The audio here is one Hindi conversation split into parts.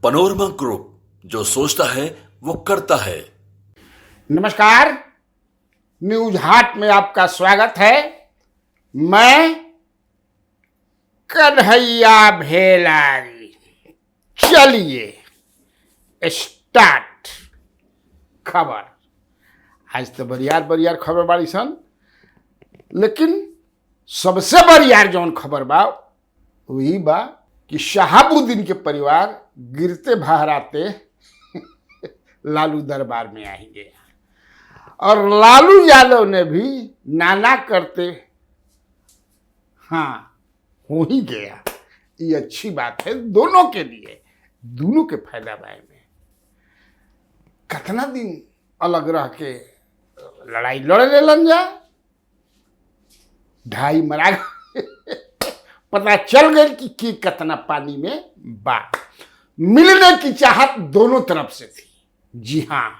पनोरमा ग्रुप, जो सोचता है वो करता है। नमस्कार, न्यूज हाट में आपका स्वागत है। मैं कन्हैया भेलारी। चलिए स्टार्ट। खबर आज तो बरियार खबर बाड़ी सन, लेकिन सबसे बरियार जौन खबर बा वही बा कि शहाबुद्दीन के परिवार गिरते बहराते लालू दरबार में आएंगे और लालू यादव ने भी नाना करते हो ही गया। ये अच्छी बात है दोनों के लिए, दोनों के फायदा बाय में। कितना दिन अलग रह के लड़ाई लड़ लेलन जा, ढाई मरा पता चल गई कि कितना पानी में बा। मिलने की चाहत दोनों तरफ से थी। जी हाँ,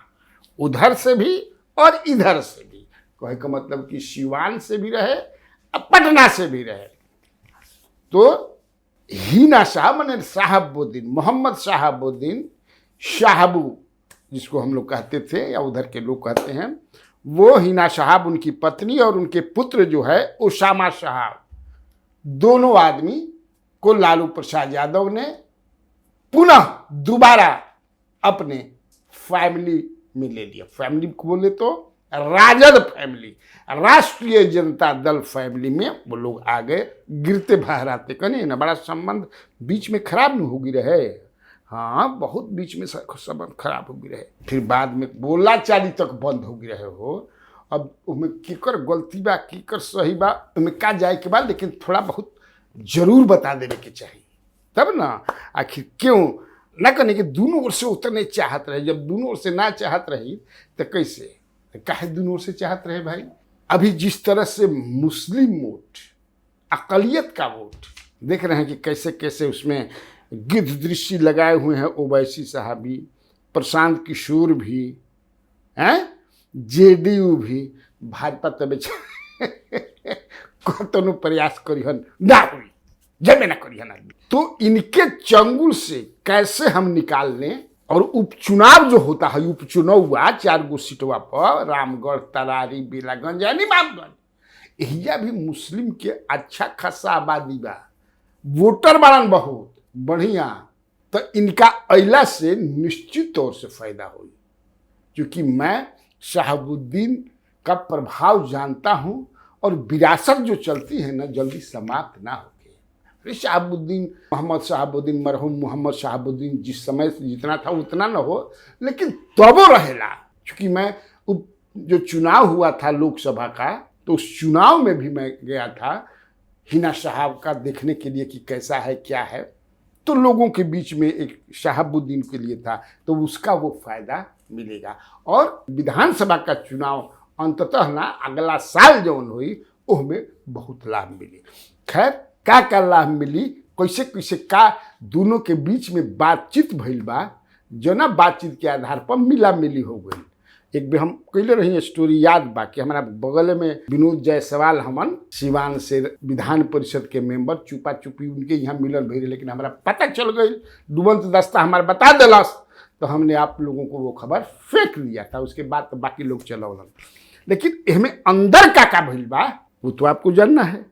उधर से भी और इधर से भी। कहे का मतलब कि सिवान से भी रहे और पटना से भी रहे। तो हिना साहब माने शहाबुद्दीन, मोहम्मद शहाबुद्दीन, शाहबू जिसको हम लोग कहते थे या उधर के लोग कहते हैं, वो हिना साहब, उनकी पत्नी और उनके पुत्र जो है उसामा साहब, दोनों आदमी को लालू प्रसाद यादव ने पुनः दोबारा अपने फैमिली में ले लिया। फैमिली को बोले तो राजद फैमिली, राष्ट्रीय जनता दल फैमिली में वो लोग आ गए। गिरते बहराते कहीं ना बड़ा संबंध बीच में खराब नहीं होगी रहे। हाँ, बहुत बीच में संबंध खराब होगी रहे। फिर बाद में बोला चाली तक बंद होगी रहे हो। अब उसमें कीकर गलती बा, कीकर सही बा, उसमें का जाए के बाद, लेकिन थोड़ा बहुत जरूर बता देने के चाहिए, तब ना। आखिर क्यों ना करने के दोनों ओर से उतरने चाहत रहे। जब दोनों ओर से ना चाहत रही तो कैसे, तो काहे दोनों ओर से चाहत रहे भाई। अभी जिस तरह से मुस्लिम वोट, अकलियत का वोट देख रहे हैं कि कैसे कैसे उसमें गिद्ध दृष्टि लगाए हुए हैं। ओवैसी साहब भी, प्रशांत किशोर भी हैं, जेडीयू भी, भाजपा तब कतनो प्रयास करिहन ना हुई, जब ना करिहन आदमी। तो इनके चंगुल से कैसे हम निकाल लें। और उपचुनाव जो होता है, उपचुनाव हुआ 4 गो सीटवा पर, रामगढ़, तरारी, बेलागंज यानी इमामगंज, यहिया भी मुस्लिम के अच्छा खासा आबादी बा, वोटर बाड़न बहुत बढ़िया। तो इनका अइला से निश्चित तौर से फायदा हुई, क्योंकि मैं शहाबुद्दीन का प्रभाव जानता हूं और विरासत जो चलती है ना, जल्दी समाप्त ना होके। फिर शहाबुद्दीन, मोहम्मद शहाबुद्दीन, मरहूम मोहम्मद शहाबुद्दीन जिस समय से जितना था उतना ना हो, लेकिन तबो रहेला। क्योंकि मैं जो चुनाव हुआ था लोकसभा का, तो उस चुनाव में भी मैं गया था हिना साहब का देखने के लिए कि कैसा है क्या है। तो लोगों के बीच में एक शहाबुद्दीन के लिए था, तो उसका वो फायदा मिलेगा। और विधानसभा का चुनाव अंततः ना अगला साल जौन हुई, उसमें बहुत लाभ मिली। खैर, का लाभ मिली, कैसे कैसे का दोनों के बीच में बातचीत भइल बा, जो ना बातचीत के आधार पर मिला मिली हो गई। एक भी हम कैले रही स्टोरी याद बा कि हमारा बगल में विनोद जायसवाल, हमन सिवान से विधान परिषद के मेंबर, चुपा चुपी उनके यहाँ मिलल भइल, लेकिन हमारा पता चल गई, डुबंत दस्ता हमारा बता दिलस, तो हमने आप लोगों को वो खबर फेंक दिया था। उसके बाद तो बाकी लोग चलौलन। लेकिन इसमें अंदर का भइल बा वो तो आपको जानना है।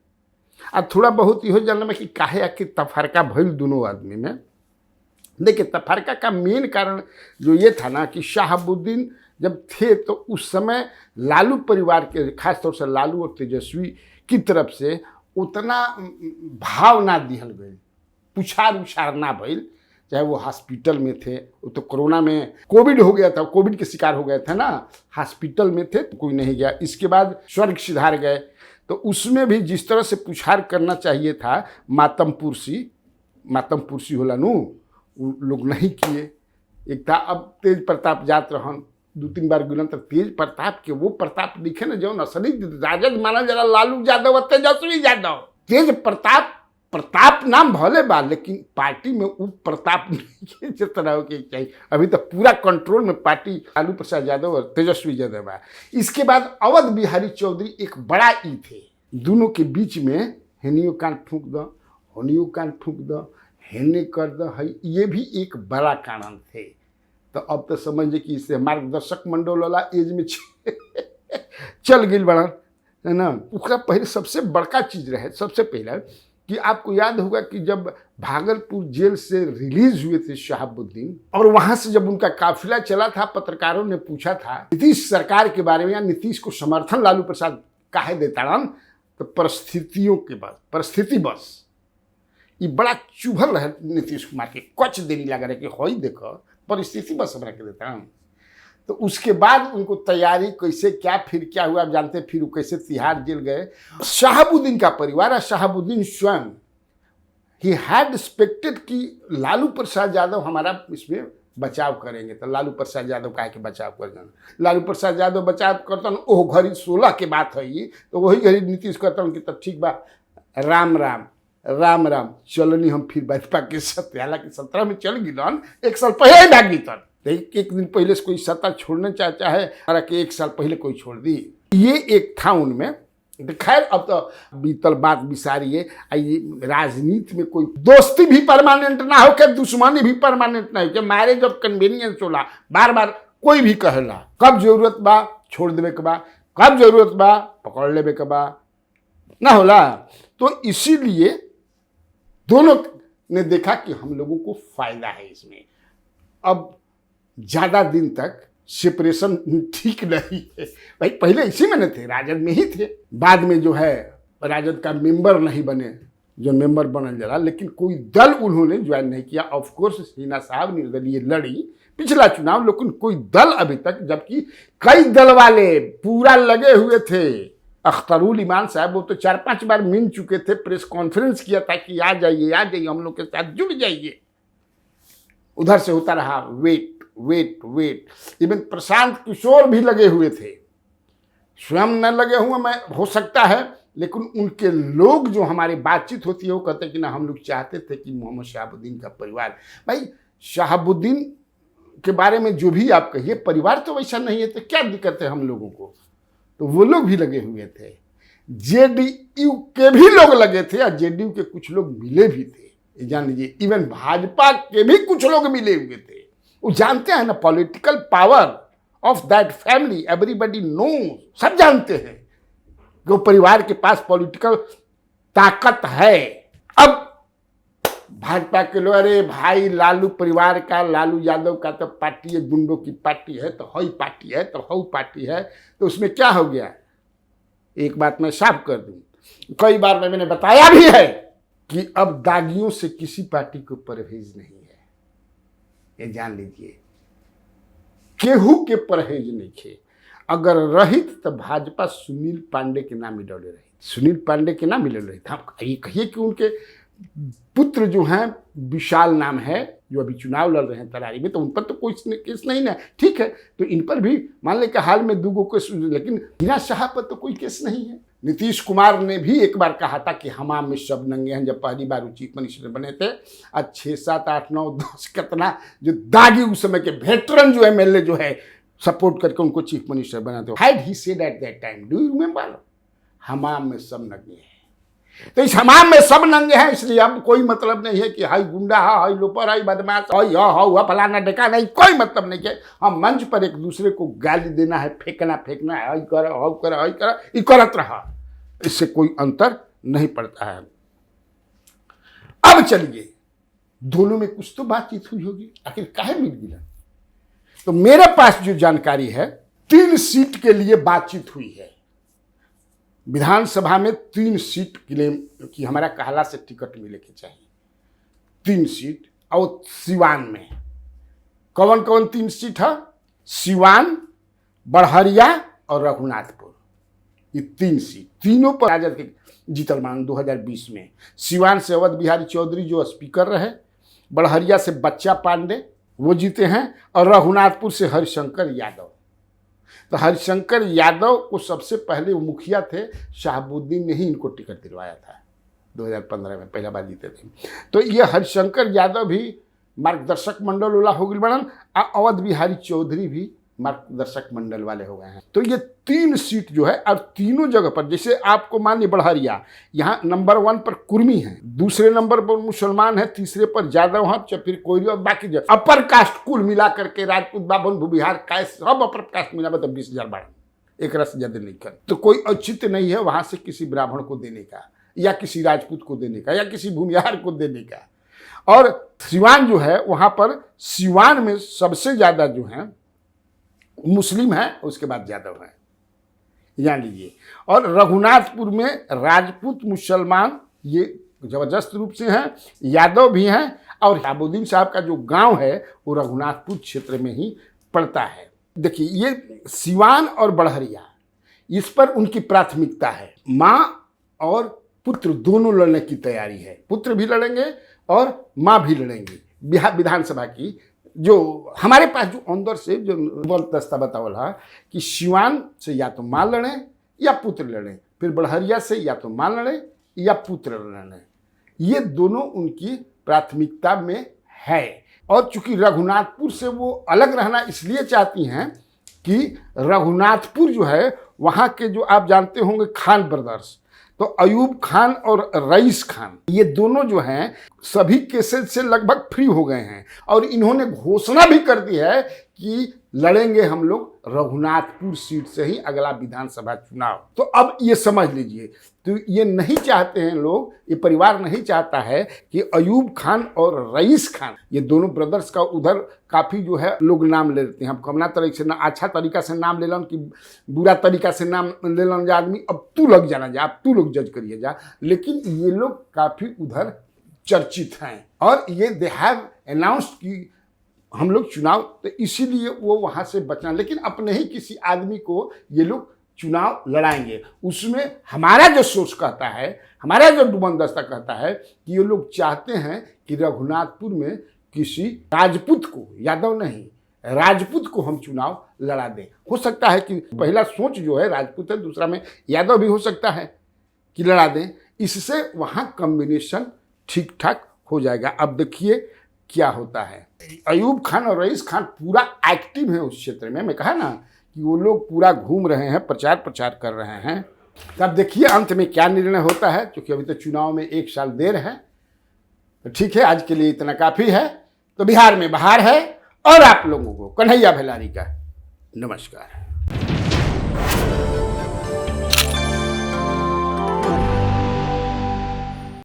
और थोड़ा बहुत इहो जानना है कि काहे आखिर तफरका भइल दोनों आदमी में। देखिए, तफरका का मेन कारण जो ये था ना कि शहाबुद्दीन जब थे तो उस समय लालू परिवार के, खासतौर से लालू और तेजस्वी की तरफ से उतना भाव ना दिहल गई, पुछार उछार ना भइल। चाहे वो हॉस्पिटल में थे, वो तो कोरोना में कोविड हो गया था, कोविड के शिकार हो गए थे ना, हॉस्पिटल में थे तो कोई नहीं गया। इसके बाद स्वर्ग सिधार गए, तो उसमें भी जिस तरह से पुछार करना चाहिए था, मातम पुरसी होला नू, लोग नहीं किए। एक था, अब तेज प्रताप जात रहन, 2-3 बार गुलन, तक तेज प्रताप के वो प्रताप दिखे ना जो असली राजद माना जरा लालू यादव और तेजस्वी यादव। तेज प्रताप नाम भले बा, लेकिन पार्टी में वो प्रताप नहीं जिस तरह के चाहिए। अभी तो पूरा कंट्रोल में पार्टी लालू प्रसाद यादव और तेजस्वी यादव बा। इसके बाद अवध बिहारी चौधरी एक बड़ा थे, दोनों के बीच में हेनियो कान फूंक दो, होनियो कान फूंक दो, हेने कर द है, ये भी एक बड़ा कारण थे। तो अब तो समझिए कि इससे मार्गदर्शक मंडल वाला एज में चल गई बड़ा, है ना। उसका पहले सबसे बड़का चीज रहे, सबसे पहला कि आपको याद होगा कि जब भागलपुर जेल से रिलीज हुए थे शहाबुद्दीन, और वहां से जब उनका काफिला चला था, पत्रकारों ने पूछा था नीतीश सरकार के बारे में या नीतीश को समर्थन लालू प्रसाद काहे देता रहा, तो परिस्थितियों के बस, परिस्थिति बस ये बड़ा चुभल रहे नीतीश कुमार के, कच देने लगा रहे कि हो देखो परिस्थिति बस हमरा के देता हूँ। तो उसके बाद उनको तैयारी कैसे क्या, फिर क्या हुआ आप जानते हैं, फिर वो कैसे तिहाड़ जेल गए। शहाबुद्दीन का परिवार और शहाबुद्दीन स्वयं ही हैड एक्सपेक्टेड कि लालू प्रसाद यादव हमारा इसमें बचाव करेंगे। तो लालू प्रसाद यादव काहे के बचाव कर जाना, लालू प्रसाद यादव बचाव करता ओह घड़ी 16 के बात है ये, तो वही घड़ी नीतीश करता हूँ कि तब ठीक बा, राम राम राम राम चलनी हम फिर भाजपा के सत्ता, हालांकि 17 में चल गई, 1 साल पहले ही भाग गई तब, एक दिन पहले से कोई सत्ता छोड़ना चाहता है, हालांकि 1 साल पहले कोई छोड़ दी, ये एक था उनमें। खैर अब तो बीतल बात बिसारिए। राजनीति में कोई दोस्ती भी परमानेंट ना हो के, दुश्मनी भी परमानेंट ना हो के, मारे जब कन्वीनियंस होला, बार बार कोई भी कहेला, कब जरूरत बा छोड़ देवे के बा, कब जरूरत बा पकड़ लेवे के बा, ना होला। तो इसीलिए दोनों ने देखा कि हम लोगों को फायदा है इसमें, अब ज्यादा दिन तक सेपरेशन ठीक नहीं है। भाई पहले इसी में न थे, राजद में ही थे, बाद में जो है राजद का मेंबर नहीं बने, जो मेंबर बनल जला, लेकिन कोई दल उन्होंने ज्वाइन नहीं किया। ऑफ कोर्स हिना साहब निर्दलीय लड़ी पिछला चुनाव, लेकिन कोई दल अभी तक, जबकि कई दल वाले पूरा लगे हुए थे। अख्तरुल ईमान साहब वो तो 4-5 बार मिल चुके थे, प्रेस कॉन्फ्रेंस किया था कि आ जाइए हम लोग के साथ जुड़ जाइए। उधर से होता रहा wait wait wait. Even Prashant Kishor भी लगे हुए थे, स्वयं न लगे हुए मैं हो सकता है, लेकिन उनके लोग जो हमारी बातचीत होती है वो कहते हैं कि ना हम लोग चाहते थे कि मोहम्मद शहाबुद्दीन का परिवार, भाई शहाबुद्दीन के बारे में जो भी आप कहिए, परिवार तो वैसा नहीं है, तो क्या दिक्कत है हम लोगों को। तो वो लोग भी लगे हुए थे, जेडीयू के भी लोग लगे थे, और जेडीयू के कुछ लोग मिले भी थे, जान लीजिए। इवन भाजपा के भी कुछ लोग मिले हुए थे। वो जानते हैं ना political power of that family, everybody know, सब जानते हैं कि वो परिवार के पास पॉलिटिकल ताकत है। अब भाजपा के लोग, अरे भाई लालू परिवार का, लालू यादव का तो पार्टी है, गुंडों की पार्टी है, तो हई पार्टी है, तो हऊ पार्टी है, तो उसमें क्या हो गया। एक बात मैं साफ कर दूं, कई बार मैंने बताया भी है कि अब दागियों से किसी पार्टी को परहेज नहीं है, ये जान लीजिए। केहू के परहेज नहीं थे, अगर रहित तो भाजपा सुनील पांडे के नाम ही डरे रही, सुनील पांडे के नाम ही डरे रही। हम ये कहिए कि उनके पुत्र जो हैं विशाल नाम है, जो अभी चुनाव लड़ रहे हैं तरारी में, तो उन पर तो कोई केस नहीं ना, ठीक है, तो इन पर भी मान ले कि हाल में 2 केस, लेकिन हिना शाह पर तो कोई केस नहीं है। नीतीश कुमार ने भी एक बार कहा था कि हमाम में सब नंगे हैं, जब पहली बार चीफ मिनिस्टर बने थे। आज 6, 7, 8, 9, 10 कितना जो दागी उस समय के वेटरन जो एमएलए जो है सपोर्ट करके उनको चीफ मिनिस्टर बनाते हो। Had he said at that time, do you remember, हमाम में सब नंगे हैं। तो इस हमाम में सब नंगे हैं, इसलिए अब कोई मतलब नहीं है कि हाई गुंडा है, हाई लोपर, हाई बदमाश, हाई फलाना डेका, नहीं, कोई मतलब नहीं है। हम मंच पर एक दूसरे को गाली देना है, फेंकना है, हाई कर, हाउ कर, हाई कर, ये करत रहा, इससे कोई अंतर नहीं पड़ता है। अब चलिए, दोनों में कुछ तो बातचीत हुई होगी, आखिर काहे मिल गया। तो मेरे पास जो जानकारी है, 3 सीट के लिए बातचीत हुई है विधानसभा में। 3 सीट के लिए कि हमारा कहला से टिकट मिले के चाहिए, 3 सीट। और सिवान में कौन कौन 3 सीट है, सिवान, बड़हरिया और रघुनाथपुर, ये 3 सीट, तीनों पर राजद के जीतल मान 2020 में। सिवान से अवध बिहारी चौधरी जो स्पीकर रहे, बड़हरिया से बच्चा पांडे वो जीते हैं, और रघुनाथपुर से हरिशंकर यादव। तो हरिशंकर यादव को सबसे पहले वो मुखिया थे, शहाबुद्दीन ने ही इनको टिकट दिलवाया था 2015 में, पहला बार जीते थे। तो ये हरिशंकर यादव भी मार्गदर्शक मंडल वाला हो गई बनन, अवध बिहारी चौधरी भी मार्गदर्शक मंडल वाले हो गए हैं। तो ये 3 सीट जो है, और तीनों जगह पर, जैसे आपको मान लीजिए बड़हरिया, यहाँ नंबर 1 पर कुर्मी है, दूसरे नंबर पर मुसलमान है, तीसरे पर यादव है, फिर कोयरी, और बाकी जो अपर कास्ट कुल मिला करके राजपूत, बाभन, भूबिहार, कैस, सब अपर कास्ट मिला मतलब 20,000 बाढ़, एक रस ज्यादा नहीं कर। तो कोई औचित्य नहीं है वहां से किसी ब्राह्मण को देने का, या किसी राजपूत को देने का, या किसी भूमिहार को देने का। और सिवान जो है, वहां पर सिवान में सबसे ज्यादा जो है मुस्लिम है, उसके बाद यादव है, जान लीजिए। और रघुनाथपुर में राजपूत, मुसलमान ये जबरदस्त रूप से हैं, यादव भी हैं, और शाहबुद्दीन साहब का जो गांव है वो रघुनाथपुर क्षेत्र में ही पड़ता है। देखिए, ये सिवान और बड़हरिया, इस पर उनकी प्राथमिकता है। माँ और पुत्र दोनों लड़ने की तैयारी है, पुत्र भी लड़ेंगे और माँ भी लड़ेंगी। बिहार विधानसभा की जो हमारे पास जो अंदर से जो दस्ता बतावल है कि सिवान से या तो माँ लड़े या पुत्र लड़े, फिर बड़हरिया से या तो माँ लड़े या पुत्र लड़े, ये दोनों उनकी प्राथमिकता में है। और चूंकि रघुनाथपुर से वो अलग रहना इसलिए चाहती हैं कि रघुनाथपुर जो है, वहाँ के जो आप जानते होंगे खान ब्रदर्स, तो अयूब खान और रईस खान, ये दोनों जो हैं सभी केसेस से लगभग फ्री हो गए हैं, और इन्होंने घोषणा भी कर दी है कि लड़ेंगे हम लोग रघुनाथपुर सीट से ही अगला विधानसभा चुनाव। तो अब ये समझ लीजिए, तो ये नहीं चाहते हैं लोग, ये परिवार नहीं चाहता है कि अयूब खान और रईस खान, ये दोनों ब्रदर्स का उधर काफ़ी जो है लोग नाम ले लेते हैं। हम कमना तरीके से ना, अच्छा तरीका से नाम ले लन कि बुरा तरीका से नाम ले लन जा आदमी, अब तू लग जाना जा, अब तू लोग जज करिए जा। लेकिन ये लोग काफ़ी उधर चर्चित हैं, और ये दे हैव अनाउंस्ड कि हम लोग चुनाव, तो इसीलिए वो वहाँ से बचना, लेकिन अपने ही किसी आदमी को ये लोग चुनाव लड़ाएंगे। उसमें हमारा जो सोच कहता है, हमारा जो डुबनदस्ता कहता है कि ये लोग चाहते हैं कि रघुनाथपुर में किसी राजपूत को, यादव नहीं, राजपूत को हम चुनाव लड़ा दें। हो सकता है कि पहला सोच जो है राजपूत है, दूसरा में यादव भी हो सकता है कि लड़ा दें, इससे वहाँ कॉम्बिनेशन ठीक ठाक हो जाएगा। अब देखिए क्या होता है। अयूब खान और रईस खान पूरा एक्टिव है उस क्षेत्र में, मैं कहा ना कि वो लोग पूरा घूम रहे हैं, प्रचार प्रचार कर रहे हैं। तब देखिए अंत में क्या निर्णय होता है, क्योंकि अभी तो चुनाव में 1 साल देर है। तो ठीक है, आज के लिए इतना काफ़ी है। तो बिहार में बहार है, और आप लोगों को कन्हैया भेलारी का नमस्कार।